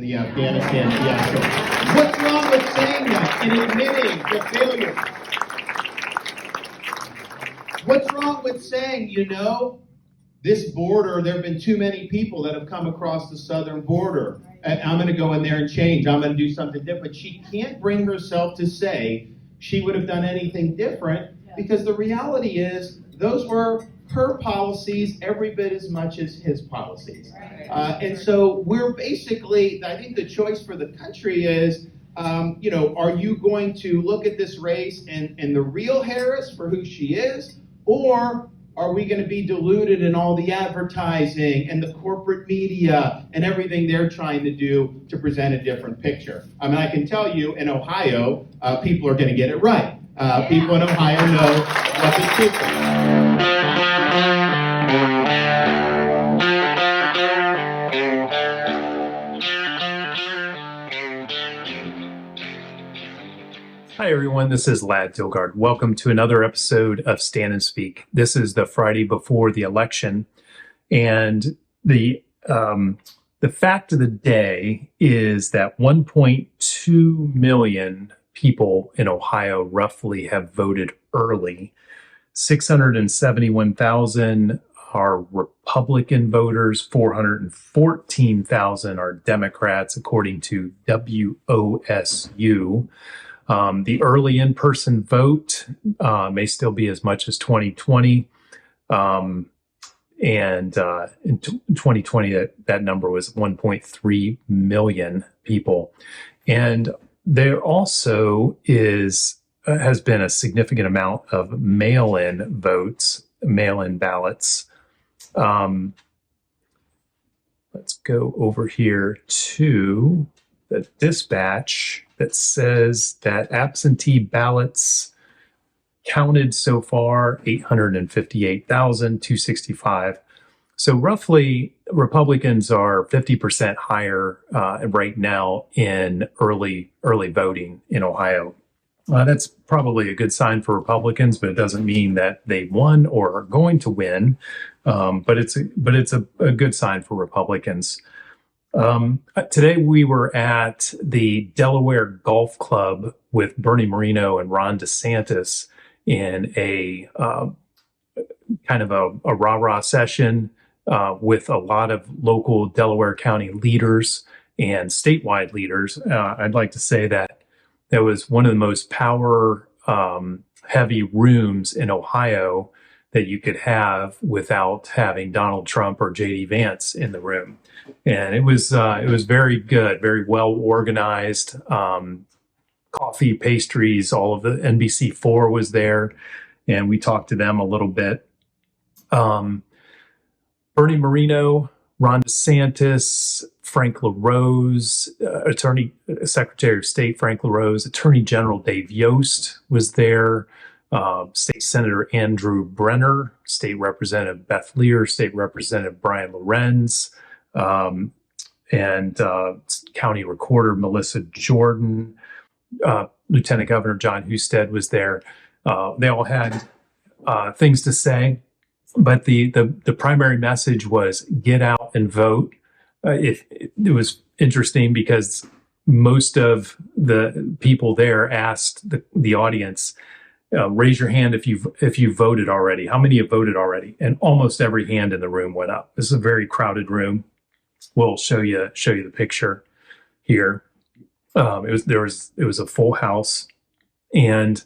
the Afghanistan fiasco. What's wrong with saying that and admitting the failure? What's wrong with saying, this border, there have been too many people that have come across the southern border. And I'm going to go in there and change. I'm going to do something different. She can't bring herself to say she would have done anything different because the reality is those were her policies every bit as much as his policies. And so we're basically, I think the choice for the country is, are you going to look at this race and the real Harris for who she is, or are we going to be deluded in all the advertising and the corporate media and everything they're trying to do to present a different picture? I mean, I can tell you in Ohio, people are going to get it right. People in Ohio know what the truth is. Hi, everyone. This is Lad Dilgard. Welcome to another episode of Stand and Speak. This is the Friday before the election. And the fact of the day is that 1.2 million people in Ohio roughly have voted early. 671,000 are Republican voters, 414,000 are Democrats, according to WOSU. The early in-person vote may still be as much as 2020. And in 2020, that number was 1.3 million people. And there also has been a significant amount of mail-in votes, mail-in ballots. Let's go over here to the dispatch that says that absentee ballots counted so far 858,265. So roughly Republicans are 50% higher right now in early voting in Ohio. That's probably a good sign for Republicans, but it doesn't mean that they won or are going to win. But it's a good sign for Republicans. Today we were at the Delaware Golf Club with Bernie Moreno and Ron DeSantis in a kind of a rah-rah session with a lot of local Delaware County leaders and statewide leaders. I'd like to say that that was one of the most power heavy rooms in Ohio that you could have without having Donald Trump or J.D. Vance in the room. And it was very good, very well organized. Coffee, pastries, all of the NBC4 was there, and we talked to them a little bit. Bernie Moreno, Ron DeSantis, Frank LaRose, Secretary of State Frank LaRose, Attorney General Dave Yost was there. State Senator Andrew Brenner, State Representative Beth Lear, State Representative Brian Lorenz, and County Recorder Melissa Jordan, Lieutenant Governor John Husted was there. They all had things to say, but the primary message was get out and vote. It was interesting because most of the people there asked the audience, raise your hand if you voted already. How many have voted already? And almost every hand in the room went up. This is a very crowded room. We'll show you the picture here. It was a full house, and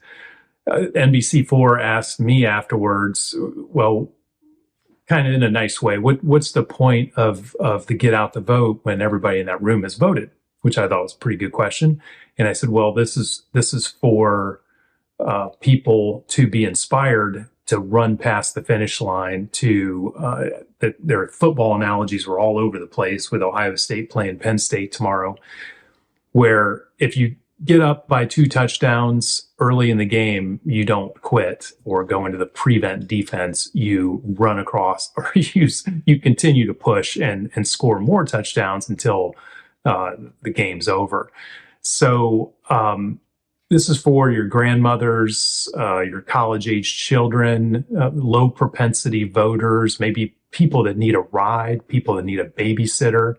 NBC4 asked me afterwards, well, kind of in a nice way, what's the point of the get out the vote when everybody in that room has voted? Which I thought was a pretty good question. And I said, well, this is for people to be inspired to run past the finish line. Their football analogies were all over the place with Ohio State playing Penn State tomorrow, where if you get up by 2 touchdowns early in the game, you don't quit or go into the prevent defense. You run across, or you continue to push and score more touchdowns until the game's over. So this is for your grandmothers, your college-age children, low propensity voters, maybe people that need a ride, people that need a babysitter.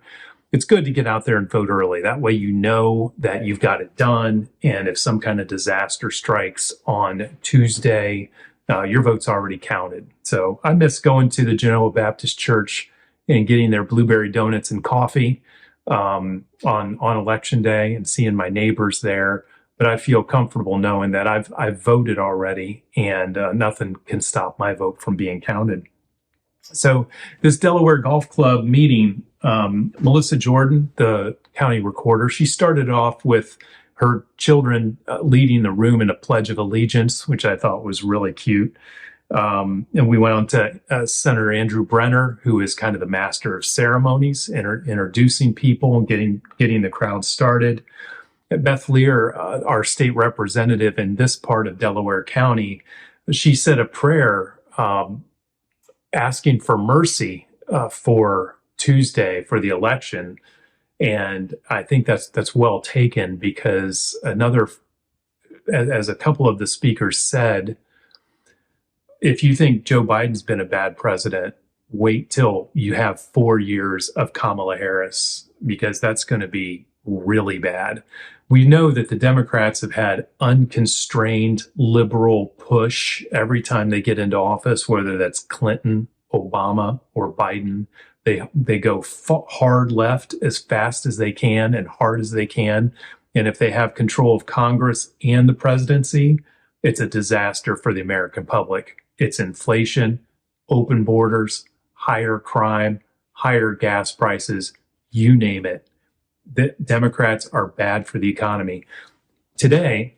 it's good to get out there and vote early. That way, you know that you've got it done. And if some kind of disaster strikes on Tuesday, your vote's already counted. So I miss going to the Genoa Baptist Church and getting their blueberry donuts and coffee on election day and seeing my neighbors there. But I feel comfortable knowing that I've voted already, and nothing can stop my vote from being counted. So this Delaware Golf Club meeting, Melissa Jordan, the county recorder, she started off with her children leading the room in a Pledge of Allegiance, which I thought was really cute. And we went on to Senator Andrew Brenner, who is kind of the master of ceremonies, introducing people and getting the crowd started. Beth Lear, our state representative in this part of Delaware County, she said a prayer asking for mercy for Tuesday for the election. And I think that's well taken, because as a couple of the speakers said, if you think Joe Biden's been a bad president, wait till you have 4 years of Kamala Harris, because that's going to be really bad. We know that the Democrats have had unconstrained liberal push every time they get into office, whether that's Clinton, Obama, or Biden. They go hard left as fast as they can and hard as they can. And if they have control of Congress and the presidency, it's a disaster for the American public. It's inflation, open borders, higher crime, higher gas prices, you name it. The Democrats are bad for the economy. Today,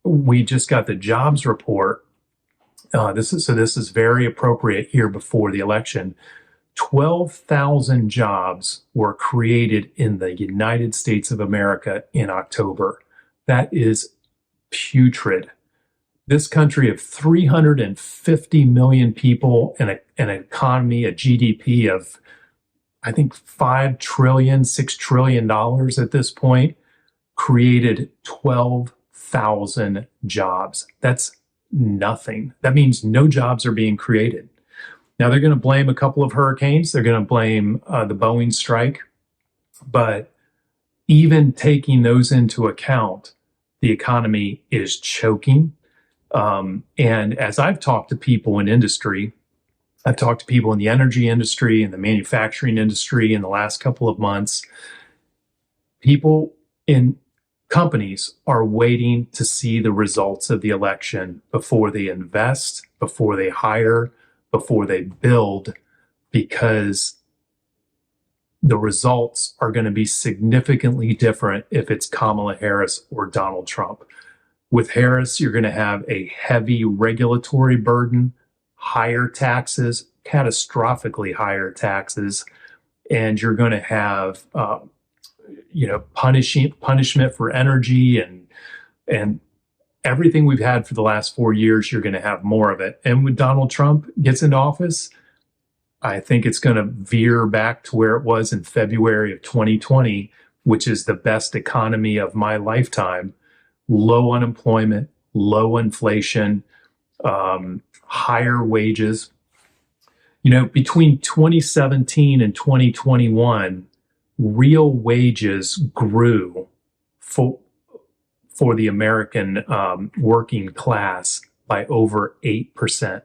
we just got the jobs report. This is very appropriate here before the election. 12,000 jobs were created in the United States of America in October. That is putrid. This country of 350 million people and an economy, a GDP of, I think, $5 trillion, $6 trillion at this point, created 12,000 jobs. That's nothing. That means no jobs are being created. Now, they're going to blame a couple of hurricanes. They're going to blame the Boeing strike. But even taking those into account, the economy is choking. And as I've talked to people in industry, I've talked to people in the energy industry and the manufacturing industry in the last couple of months. People in companies are waiting to see the results of the election before they invest, before they hire, before they build, because the results are going to be significantly different if it's Kamala Harris or Donald Trump. With Harris, you're going to have a heavy regulatory burden, higher taxes, catastrophically higher taxes, and you're going to have, punishment for energy and everything we've had for the last 4 years. You're going to have more of it. And when Donald Trump gets into office, I think it's going to veer back to where it was in February of 2020, which is the best economy of my lifetime. Low unemployment, low inflation, higher wages. Between 2017 and 2021, real wages grew for the American working class by over 8%.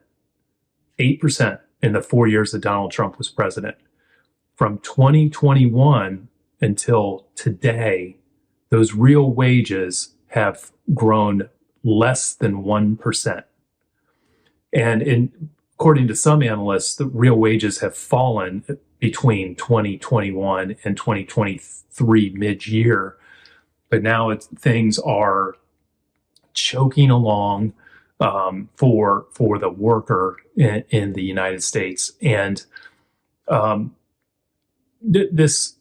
8% in the 4 years that Donald Trump was president. From 2021 until today, those real wages have grown less than 1%. And according to some analysts, the real wages have fallen between 2021 and 2023 mid-year. But now things are choking along for the worker in the United States. And this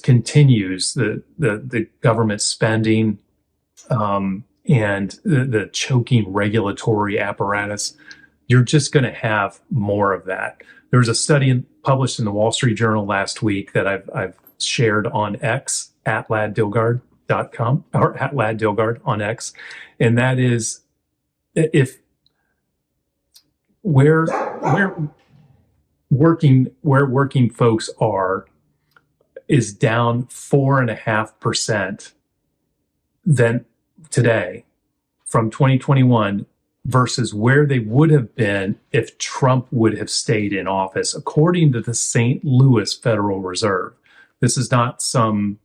continues, the government spending and the choking regulatory apparatus. You're just going to have more of that. There was a study published in the Wall Street Journal last week that I've shared on X at laddilgard.com or at laddilgard on X, and that is if where working folks are, is down 4.5% than today from 2021 versus where they would have been if Trump would have stayed in office, according to the St. Louis Federal Reserve. This is not some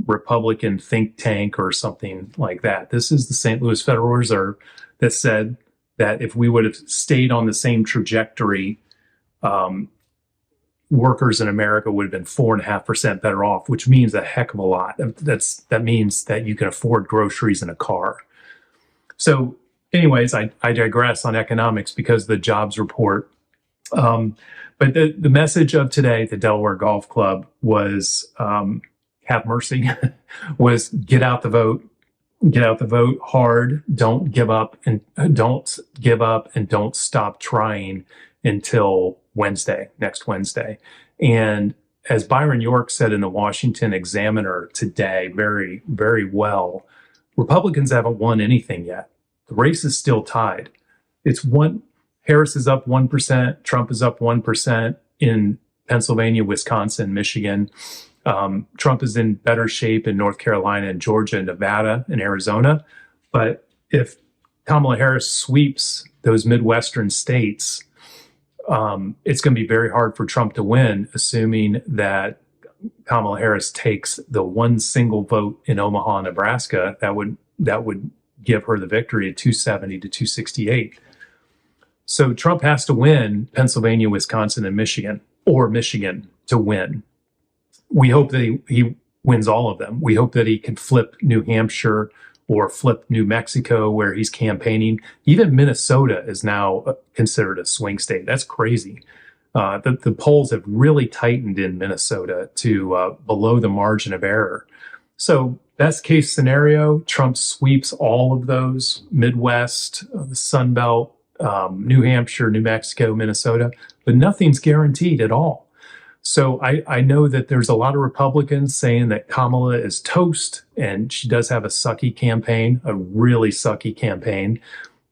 Republican think tank or something like that. This is the St. Louis Federal Reserve that said that if we would have stayed on the same trajectory, workers in America would have been 4.5% better off, which means a heck of a lot. That means that you can afford groceries and a car. So anyways, I digress on economics because of the jobs report. But the message of today, the Delaware Golf Club, was have mercy, was get out the vote hard. Don't give up and don't stop trying until next Wednesday. And as Byron York said in the Washington Examiner today, very, very well, Republicans haven't won anything yet. The race is still tied. Harris is up 1%, Trump is up 1% in Pennsylvania, Wisconsin, Michigan. Trump is in better shape in North Carolina and Georgia, Nevada, and Arizona. But if Kamala Harris sweeps those Midwestern states, it's going to be very hard for Trump to win, assuming that Kamala Harris takes the one single vote in Omaha, Nebraska. That would give her the victory at 270 to 268. So Trump has to win Pennsylvania, Wisconsin, and Michigan to win. We hope that he wins all of them. We hope that he can flip New Hampshire or flip New Mexico where he's campaigning. Even Minnesota is now considered a swing state. That's crazy. The polls have really tightened in Minnesota to below the margin of error. So best case scenario, Trump sweeps all of those, Midwest, the Sun Belt, New Hampshire, New Mexico, Minnesota, but nothing's guaranteed at all. So I know that there's a lot of Republicans saying that Kamala is toast, and she does have a sucky campaign, a really sucky campaign.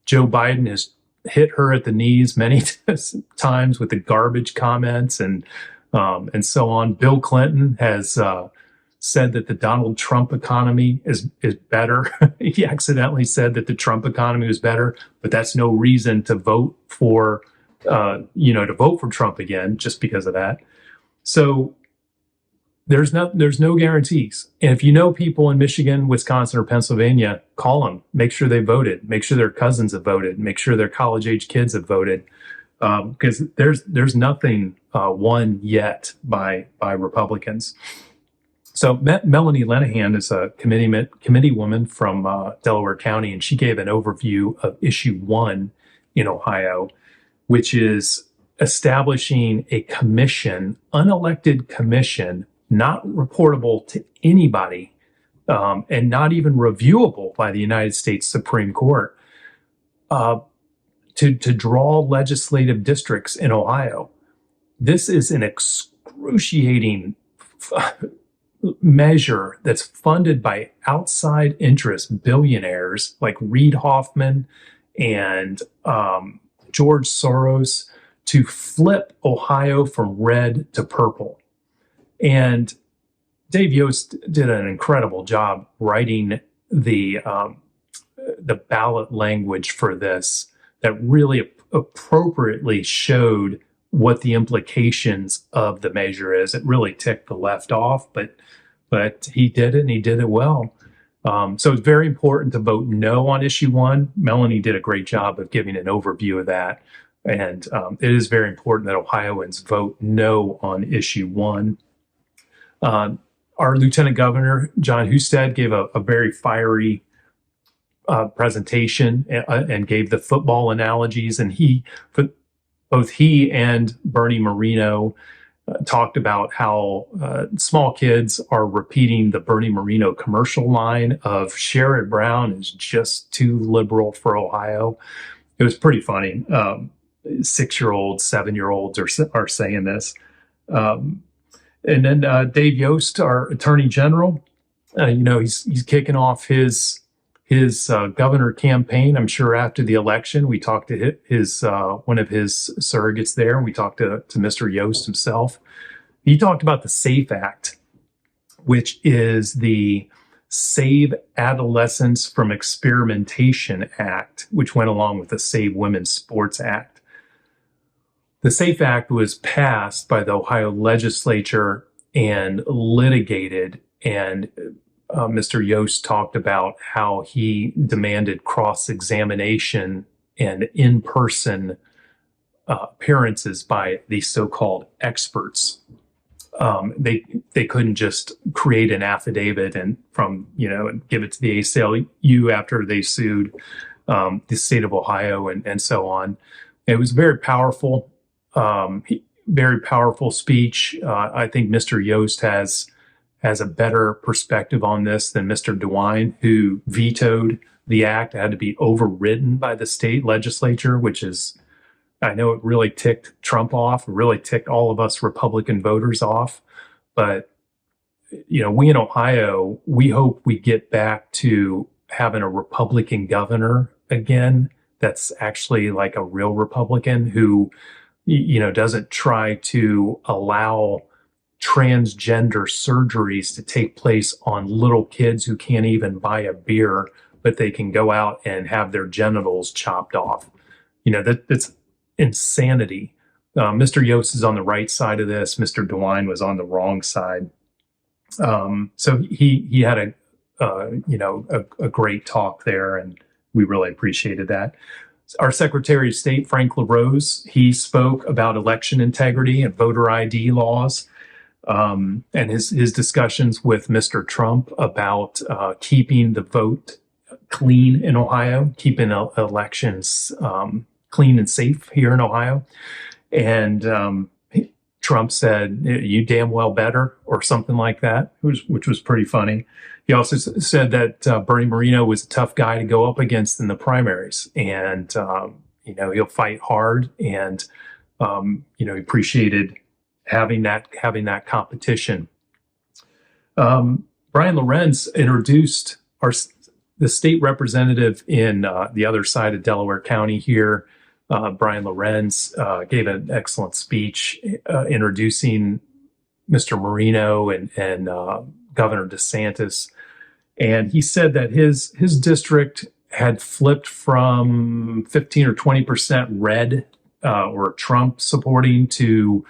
Joe Biden has hit her at the knees many times with the garbage comments and so on. Bill Clinton has said that the Donald Trump economy is better. He accidentally said that the Trump economy was better, but that's no reason to vote for Trump again just because of that. So there's no guarantees. And if you know people in Michigan, Wisconsin, or Pennsylvania, call them. Make sure they voted. Make sure their cousins have voted. Make sure their college-age kids have voted. Because there's nothing won yet by Republicans. So Melanie Lenahan is a committee woman from Delaware County, and she gave an overview of issue 1 in Ohio, which is establishing a commission, unelected commission, not reportable to anybody, and not even reviewable by the United States Supreme Court, to draw legislative districts in Ohio. This is an excruciating measure that's funded by outside interest billionaires like Reid Hoffman and George Soros to flip Ohio from red to purple. And Dave Yost did an incredible job writing the ballot language for this that really appropriately showed what the implications of the measure is. It really ticked the left off, but he did it, and he did it well. So it's very important to vote no on issue 1. Melanie did a great job of giving an overview of that. And it is very important that Ohioans vote no on issue 1. Our Lieutenant Governor, John Husted, gave a very fiery presentation and gave the football analogies. And both he and Bernie Moreno talked about how small kids are repeating the Bernie Moreno commercial line of Sherrod Brown is just too liberal for Ohio. It was pretty funny. 6-year-olds, 7-year-olds are saying this. And then Dave Yost, our Attorney General, he's kicking off his governor campaign. I'm sure after the election, we talked to his one of his surrogates there. We talked to Mr. Yost himself. He talked about the SAFE Act which is the Save Adolescents from Experimentation Act, which went along with the Save Women's Sports Act. The SAFE Act was passed by the Ohio legislature and litigated, and Mr. Yost talked about how he demanded cross-examination and in-person appearances by these so-called experts. They couldn't just create an affidavit and give it to the ACLU after they sued the state of Ohio and so on. It was very powerful. Very powerful speech. I think Mr. Yost has a better perspective on this than Mr. DeWine, who vetoed the act. It had to be overridden by the state legislature, which is, I know it really ticked Trump off, really ticked all of us Republican voters off. But, we in Ohio, we hope we get back to having a Republican governor again that's actually like a real Republican who doesn't try to allow transgender surgeries to take place on little kids who can't even buy a beer, but they can go out and have their genitals chopped off. That's insanity. Mr. Yost is on the right side of this. Mr. DeWine was on the wrong side. So he had a great talk there, and we really appreciated that. Our Secretary of State, Frank LaRose, he spoke about election integrity and voter ID laws, and his discussions with Mr. Trump about keeping the vote clean in Ohio, keeping elections clean and safe here in Ohio. And Trump said, "You damn well better," or something like that, which was pretty funny. He also said that Bernie Moreno was a tough guy to go up against in the primaries, and he'll fight hard, and he appreciated having that competition. Brian Lorenz introduced the state representative in the other side of Delaware County here. Brian Lorenz gave an excellent speech introducing Mr. Moreno and Governor Desantis. And he said that his district had flipped from 15 or 20% red or Trump supporting to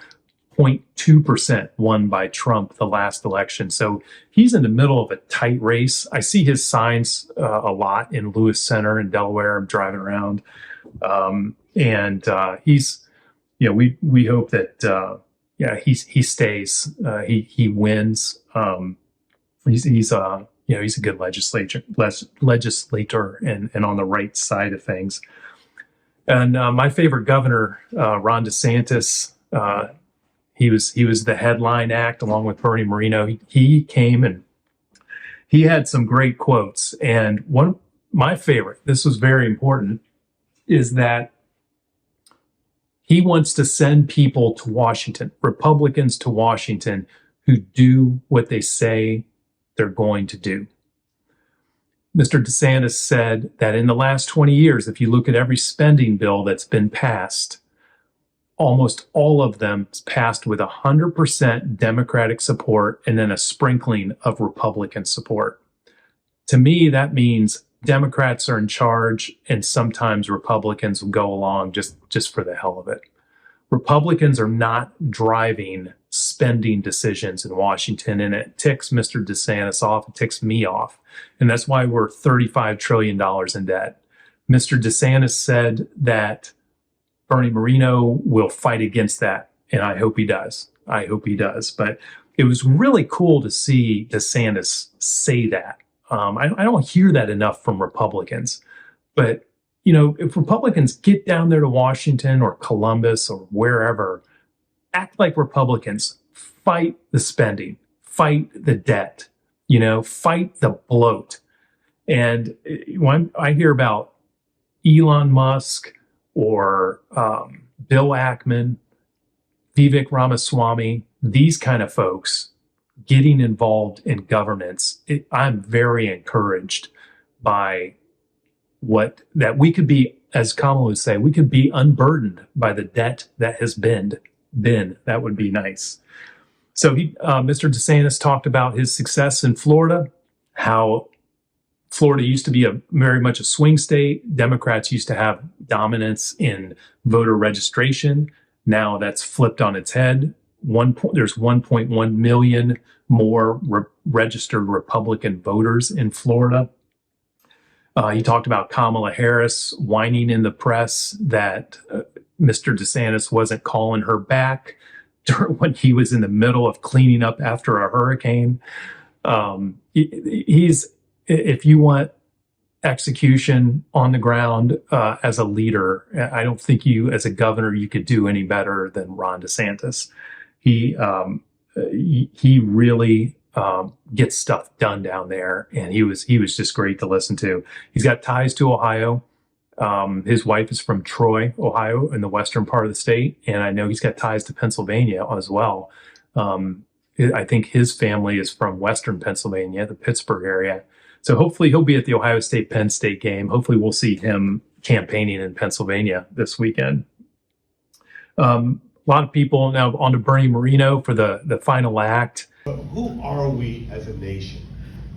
0.2% won by Trump the last election. So he's in the middle of a tight race. I see his signs a lot in Lewis Center in Delaware. I'm driving around. And he's, we hope that, he stays, he wins. He's a good legislator and on the right side of things. And my favorite governor, Ron DeSantis, he was the headline act along with Bernie Moreno. He came and he had some great quotes. And my favorite, this was very important, is that he wants to send people to Washington, Republicans to Washington, who do what they say they're going to do. Mr. DeSantis said that in the last 20 years, if you look at every spending bill that's been passed, almost all of them passed with 100% Democratic support and then a sprinkling of Republican support. To me, that means Democrats are in charge and sometimes Republicans will go along just for the hell of it. Republicans are not driving spending decisions in Washington, and it ticks Mr. DeSantis off, it ticks me off. And that's why we're $35 trillion in debt. Mr. DeSantis said that Bernie Moreno will fight against that, and I hope he does. But it was really cool to see DeSantis say that. I don't hear that enough from Republicans. But, if Republicans get down there to Washington or Columbus or wherever, act like Republicans, fight the spending, fight the debt, fight the bloat. And when I hear about Elon Musk or Bill Ackman, Vivek Ramaswamy, these kind of folks getting involved in governance, I'm very encouraged by that we could be, as Kamala would say, we could be unburdened by the debt that has been. That would be nice. So Mr. DeSantis talked about his success in Florida, how Florida used to be very much a swing state. Democrats used to have dominance in voter registration. Now that's flipped on its head. There's 1.1 million more registered Republican voters in Florida. He talked about Kamala Harris whining in the press that Mr. DeSantis wasn't calling her back when he was in the middle of cleaning up after a hurricane. If you want execution on the ground as a leader, I don't think as a governor, you could do any better than Ron DeSantis. He really gets stuff done down there, and he was just great to listen to. He's got ties to Ohio. His wife is from Troy, Ohio, in the western part of the state, and I know he's got ties to Pennsylvania as well. I think his family is from western Pennsylvania, the Pittsburgh area. So hopefully he'll be at the Ohio State-Penn State game. Hopefully we'll see him campaigning in Pennsylvania this weekend. A lot of people now on to Bernie Moreno for the final act. But who are we as a nation?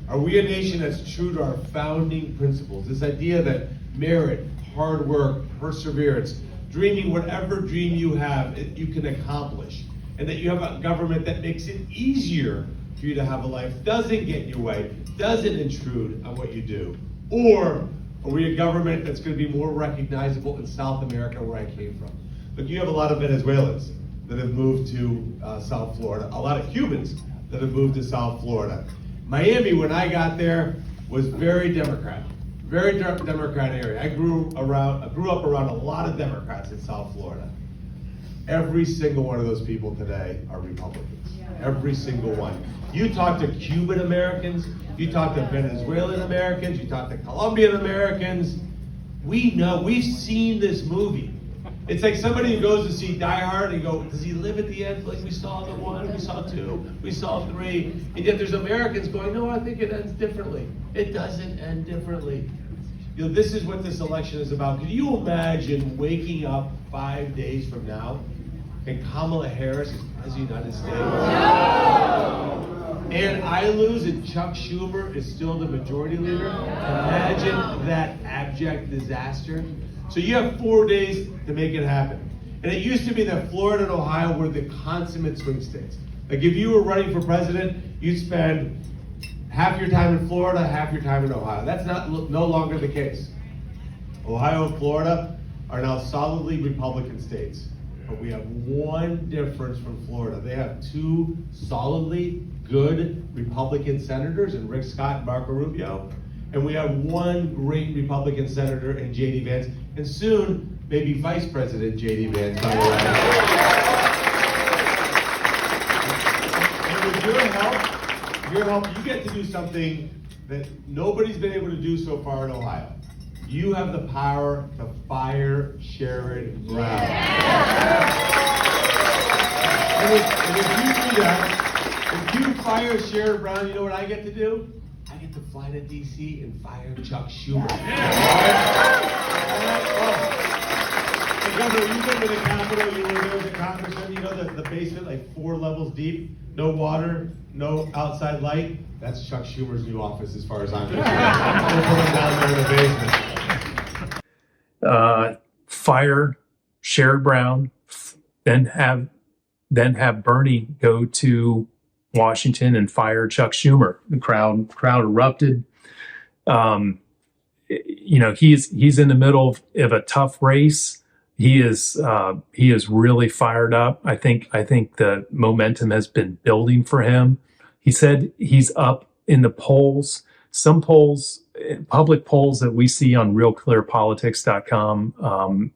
Are we a nation that's true to our founding principles? This idea that merit, hard work, perseverance, dreaming whatever dream you have, you can accomplish. And that you have a government that makes it easier for you to have a life, doesn't get in your way, doesn't intrude on what you do. Or are we a government that's going to be more recognizable in South America, where I came from? Look, you have a lot of Venezuelans that have moved to South Florida, a lot of Cubans that have moved to South Florida. Miami, when I got there, was very Democrat, very Democrat area. I grew up around a lot of Democrats in South Florida. Every single one of those people today are Republicans. Every single one. You talk to Cuban Americans, you talk to Venezuelan Americans, you talk to Colombian Americans. We know, we've seen this movie. It's like somebody who goes to see Die Hard and go, does he live at the end? Like, we saw the 1, we saw 2, we saw 3. And yet there's Americans going, no, I think it ends differently. It doesn't end differently. You know, this is what this election is about. Can you imagine waking up 5 days from now and Kamala Harris is President of the United States? No! And I lose and Chuck Schumer is still the majority leader? Imagine that abject disaster. So you have 4 days to make it happen. And it used to be that Florida and Ohio were the consummate swing states. Like if you were running for president, you'd spend half your time in Florida, half your time in Ohio. That's no longer the case. Ohio and Florida are now solidly Republican states. But we have one difference from Florida. They have 2 solidly good Republican senators in Rick Scott and Marco Rubio. And we have 1 great Republican senator in J.D. Vance. And soon, maybe Vice President J.D. Vance, by the way. And with your help, you get to do something that nobody's been able to do so far in Ohio. You have the power to fire Sherrod Brown. And if you do that, if you fire Sherrod Brown, you know what I get to do? I get to fly to D.C. and fire Chuck Schumer. And Governor, you go to the Capitol, you were there as a congressman, you know the basement, like 4 levels deep, no water, no outside light. That's Chuck Schumer's new office as far as I'm concerned. We'll put him down there in the basement. Fire Sherrod Brown, then have Bernie go to Washington and fire Chuck Schumer. The crowd erupted. He's in the middle of a tough race. He is really fired up. I think the momentum has been building for him. He said he's up in the polls. Some polls, public polls that we see on realclearpolitics.com,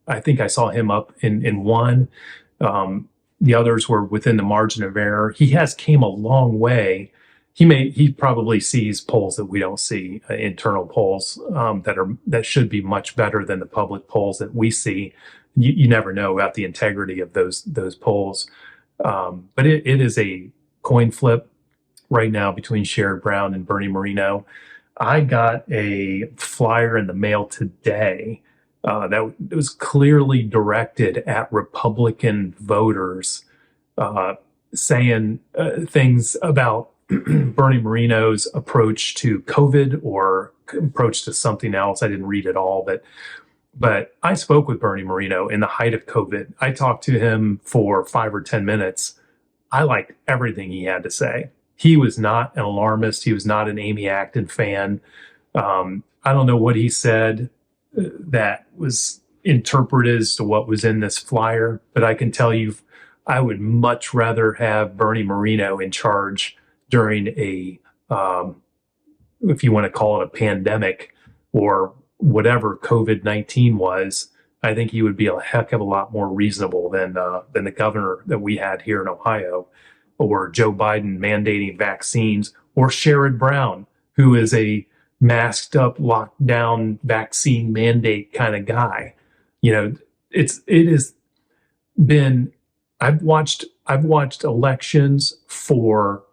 I think I saw him up in one. The others were within the margin of error. He has came a long way. He probably sees polls that we don't see, internal polls that should be much better than the public polls that we see. You never know about the integrity of those polls. But it is a coin flip right now between Sherrod Brown and Bernie Moreno. I got a flyer in the mail today that was clearly directed at Republican voters saying things about Bernie Moreno's approach to COVID or approach to something else. I didn't read it all, but I spoke with Bernie Moreno in the height of COVID. I talked to him for 5 or 10 minutes. I liked everything he had to say. He was not an alarmist. He was not an Amy Acton fan. I don't know what he said that was interpreted as to what was in this flyer, but I can tell you, I would much rather have Bernie Moreno in charge during a, if you want to call it a pandemic or whatever COVID-19 was. I think he would be a heck of a lot more reasonable than the governor that we had here in Ohio, or Joe Biden mandating vaccines, or Sherrod Brown, who is a masked up, locked down vaccine mandate kind of guy. You know, it has been, I've watched elections for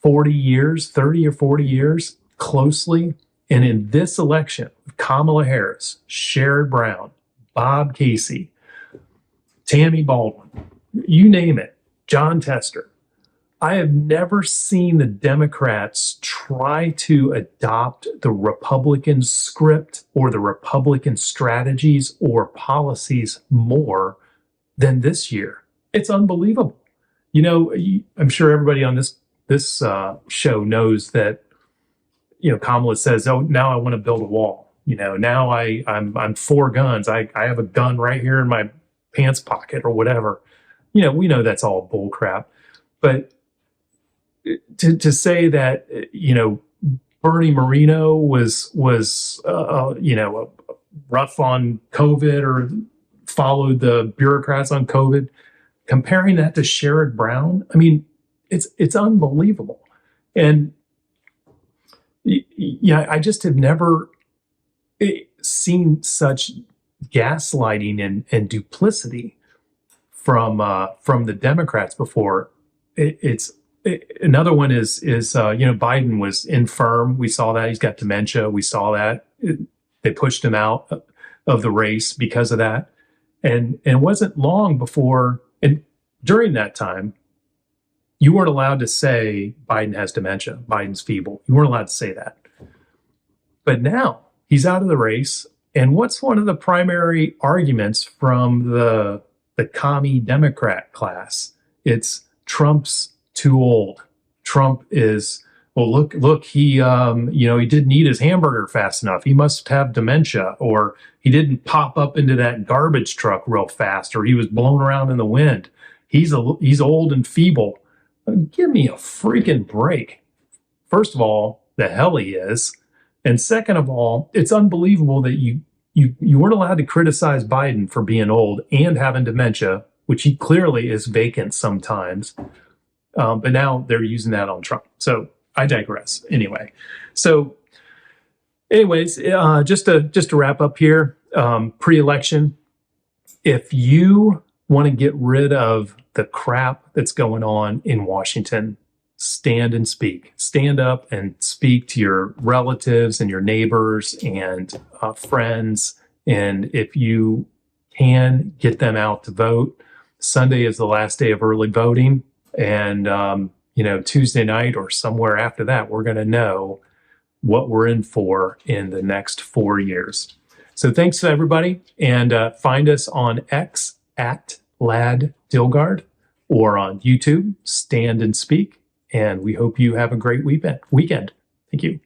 40 years, 30 or 40 years closely. And in this election, Kamala Harris, Sherrod Brown, Bob Casey, Tammy Baldwin, you name it, John Tester, I have never seen the Democrats try to adopt the Republican script or the Republican strategies or policies more than this year. It's unbelievable. You know, I'm sure everybody on this show knows that, you know, Kamala says, "Oh, now I want to build a wall. You know, now I'm for guns. I have a gun right here in my pants pocket or whatever." You know, we know that's all bull crap. But to say that, you know, Bernie Moreno was you know, rough on COVID or followed the bureaucrats on COVID, comparing that to Sherrod Brown, I mean, it's unbelievable. And yeah, I just have never seen such gaslighting and duplicity from the Democrats before. Another one is you know, Biden was infirm. We saw that. He's got dementia. We saw that. They pushed him out of the race because of that. And it wasn't long before, and during that time, you weren't allowed to say Biden has dementia, Biden's feeble. You weren't allowed to say that. But now he's out of the race. And what's one of the primary arguments from the commie Democrat class? It's Trump's too old. Trump is, well, look, he, you know, he didn't eat his hamburger fast enough. He must have dementia, or he didn't pop up into that garbage truck real fast, or he was blown around in the wind. He's old and feeble. Give me a freaking break. First of all, the hell he is. And second of all, it's unbelievable that you weren't allowed to criticize Biden for being old and having dementia, which he clearly is vacant sometimes. But now they're using that on Trump. So I digress. Anyway, just to wrap up here, pre-election, if you want to get rid of the crap that's going on in Washington, stand and speak. Stand up and speak to your relatives and your neighbors and friends. And if you can, get them out to vote. Sunday is the last day of early voting. And, you know, Tuesday night or somewhere after that, we're going to know what we're in for in the next 4 years. So thanks to everybody. And find us on X at Lad Dilgard, or on YouTube, Stand and Speak. And we hope you have a great weekend. Thank you.